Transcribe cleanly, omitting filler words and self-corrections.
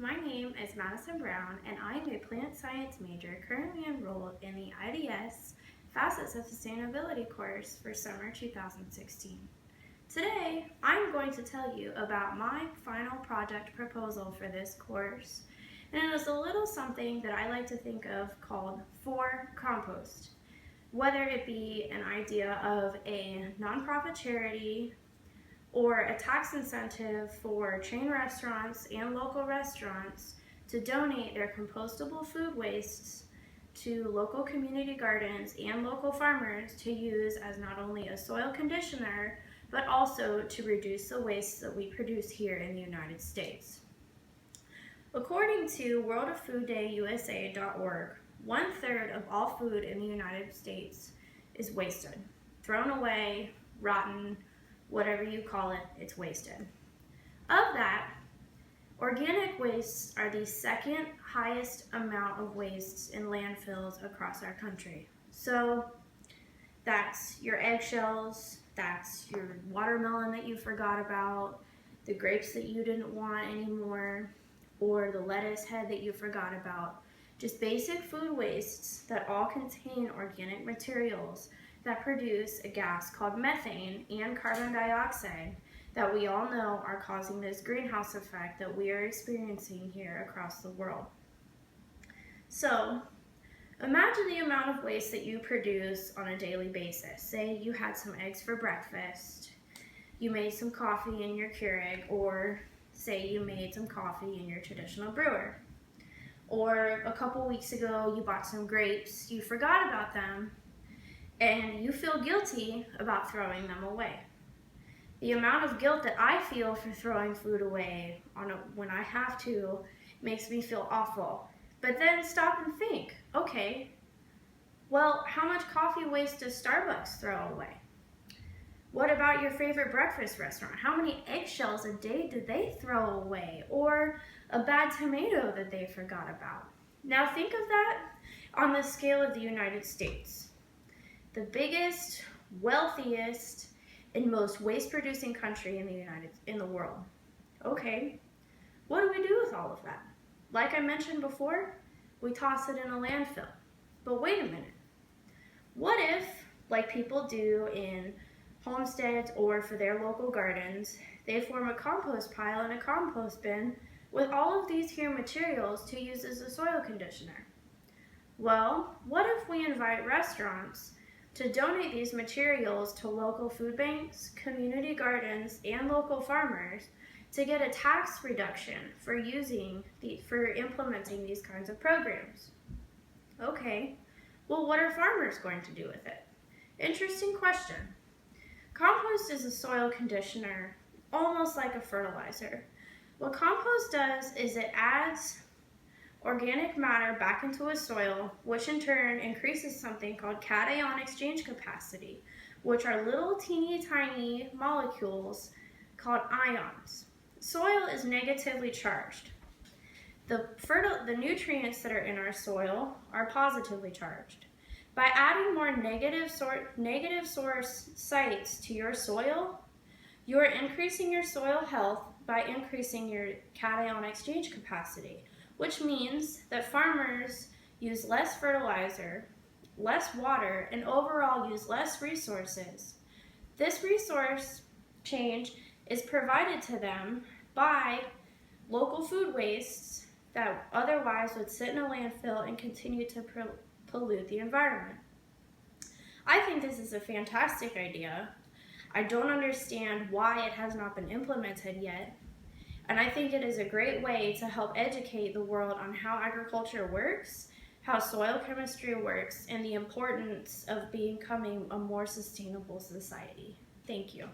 my name is Madison Brown, and I am a plant science major currently enrolled in the IDS Facets of Sustainability course for summer 2016. Today, I'm going to tell you about my final project proposal for this course, and it is a little something that I like to think of called for compost. Whether it be an idea of a nonprofit charity, or a tax incentive for chain restaurants and local restaurants to donate their compostable food wastes to local community gardens and local farmers to use as not only a soil conditioner, but also to reduce the waste that we produce here in the United States. According to worldoffoodday.usa.org, 1/3 of all food in the United States is wasted, thrown away, rotten, whatever you call it, it's wasted. Of that, organic wastes are the second highest amount of wastes in landfills across our country. So that's your eggshells, that's your watermelon that you forgot about, the grapes that you didn't want anymore, or the lettuce head that you forgot about. Just basic food wastes that all contain organic materials that produce a gas called methane and carbon dioxide that we all know are causing this greenhouse effect that we are experiencing here across the world. So, imagine the amount of waste that you produce on a daily basis. Say you had some eggs for breakfast, you made some coffee in your Keurig, or say you made some coffee in your traditional brewer. Or a couple weeks ago you bought some grapes, you forgot about them, and you feel guilty about throwing them away. The amount of guilt that I feel for throwing food away when I have to makes me feel awful. But then stop and think, okay, well, how much coffee waste does Starbucks throw away? What about your favorite breakfast restaurant? How many eggshells a day did they throw away? Or a bad tomato that they forgot about? Now think of that on the scale of the United States. The biggest, wealthiest, and most waste-producing country in the world. Okay, what do we do with all of that? Like I mentioned before, we toss it in a landfill. But wait a minute. What if, like people do in homesteads or for their local gardens, they form a compost pile and a compost bin with all of these here materials to use as a soil conditioner? Well, what if we invite restaurants to donate these materials to local food banks, community gardens, and local farmers to get a tax reduction for implementing these kinds of programs? Okay, well, what are farmers going to do with it? Interesting question. Compost is a soil conditioner, almost like a fertilizer. What compost does is it adds organic matter back into a soil, which in turn increases something called cation exchange capacity, which are little teeny tiny molecules called ions. Soil is negatively charged. The nutrients that are in our soil are positively charged. By adding more negative source sites to your soil, you are increasing your soil health by increasing your cation exchange capacity, which means that farmers use less fertilizer, less water, and overall use less resources. This resource change is provided to them by local food wastes that otherwise would sit in a landfill and continue to pollute the environment. I think this is a fantastic idea. I don't understand why it has not been implemented yet. And I think it is a great way to help educate the world on how agriculture works, how soil chemistry works, and the importance of becoming a more sustainable society. Thank you.